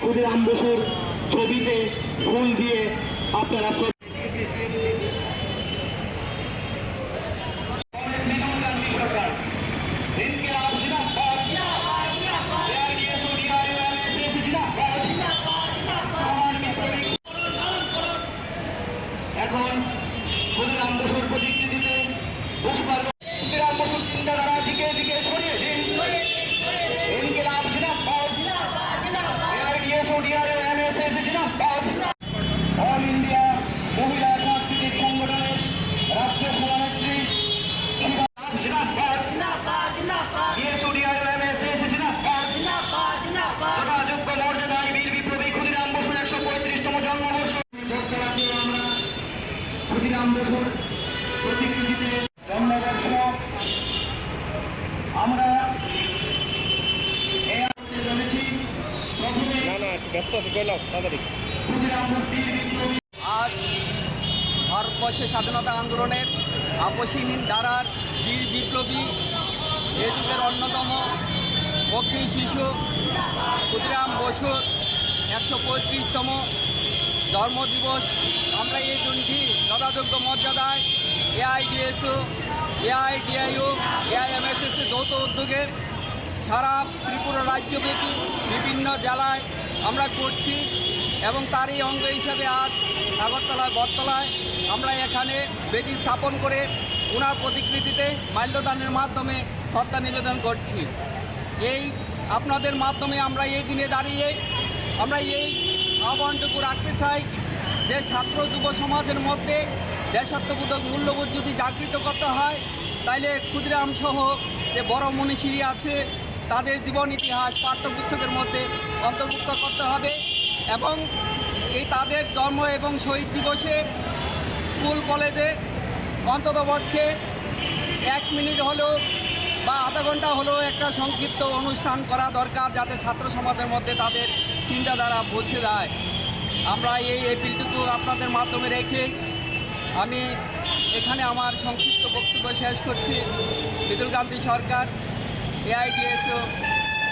ক্ষুদিরাম বসুর ছবিতে ফুল দিয়ে আপনারা এখন ক্ষুদিরাম বসুর প্রতিকৃতিতে ক্ষুদিরাম বসুর চিন্তাধারা দিকে দিকে ছড়িয়ে দিন। ইনকিলাব জিন্দাবাদ, এআইডিএসও ডিআরএমএসএস জিন্দাবাদ। অল ইন্ডিয়া মহিলা সাংস্কৃতিক সংগঠনের রাজ্য সভানেত্রী জিন্দাবাদ, ডিএসও ডিআরএমএসএস জিন্দাবাদ। যথাযোগ্য মর্যাদায় বীর বিপ্লবী ক্ষুদিরাম বসুর 135তম জন্মবর্ষ আমরা ক্ষুদিরাম বসুর প্রতিকৃতিতে জন্মবর্ষ আমরা চলেছি। প্রথমে আজ ভারতবর্ষের স্বাধীনতা আন্দোলনের আপসহীন ধারার বীর বিপ্লবী এ যুগের অন্যতম অগ্নি শিশু ক্ষুদিরাম বসুর 135তম জন্মদিবস আমরা এই দিনটি যথাযোগ্য মর্যাদায় এআইডিএসও, এআইডিআইও, এআইএমএসএস যৌথ উদ্যোগে সারা ত্রিপুরা রাজ্যব্যাপী বিভিন্ন জেলায় আমরা করছি এবং তারই অঙ্গ হিসাবে আজ আগরতলায় বটতলায় আমরা এখানে বেদি স্থাপন করে ওনার প্রতিকৃতিতে মাল্যদানের মাধ্যমে শ্রদ্ধা নিবেদন করছি। এই আপনাদের মাধ্যমে আমরা এই দিনে দাঁড়িয়ে আমরা এই আহ্বানটুকু রাখতে চাই যে ছাত্র যুব সমাজের মধ্যে দেশাত্মবোধক মূল্যবোধ যদি জাগৃত করতে হয় তাইলে ক্ষুদিরাম সহ যে বড় মনীষী আছে তাদের জীবন ইতিহাস পাঠ্যপুস্তকের মধ্যে অন্তর্ভুক্ত করতে হবে এবং এই তাদের জন্ম এবং শহীদ দিবসে স্কুল কলেজে অন্ততপক্ষে 1 মিনিট হলেও বা আধা ঘন্টা হলেও একটা সংক্ষিপ্ত অনুষ্ঠান করা দরকার, যাতে ছাত্র সমাজের মধ্যে তাদের চিন্তাধারা পৌঁছে যায়। আমরা এই এপিলটুকু আপনাদের মাধ্যমে রেখে আমি এখানে আমার সংক্ষিপ্ত বক্তব্য শেষ করছি। বিদুল কান্তি সরকার, এআইডিএসও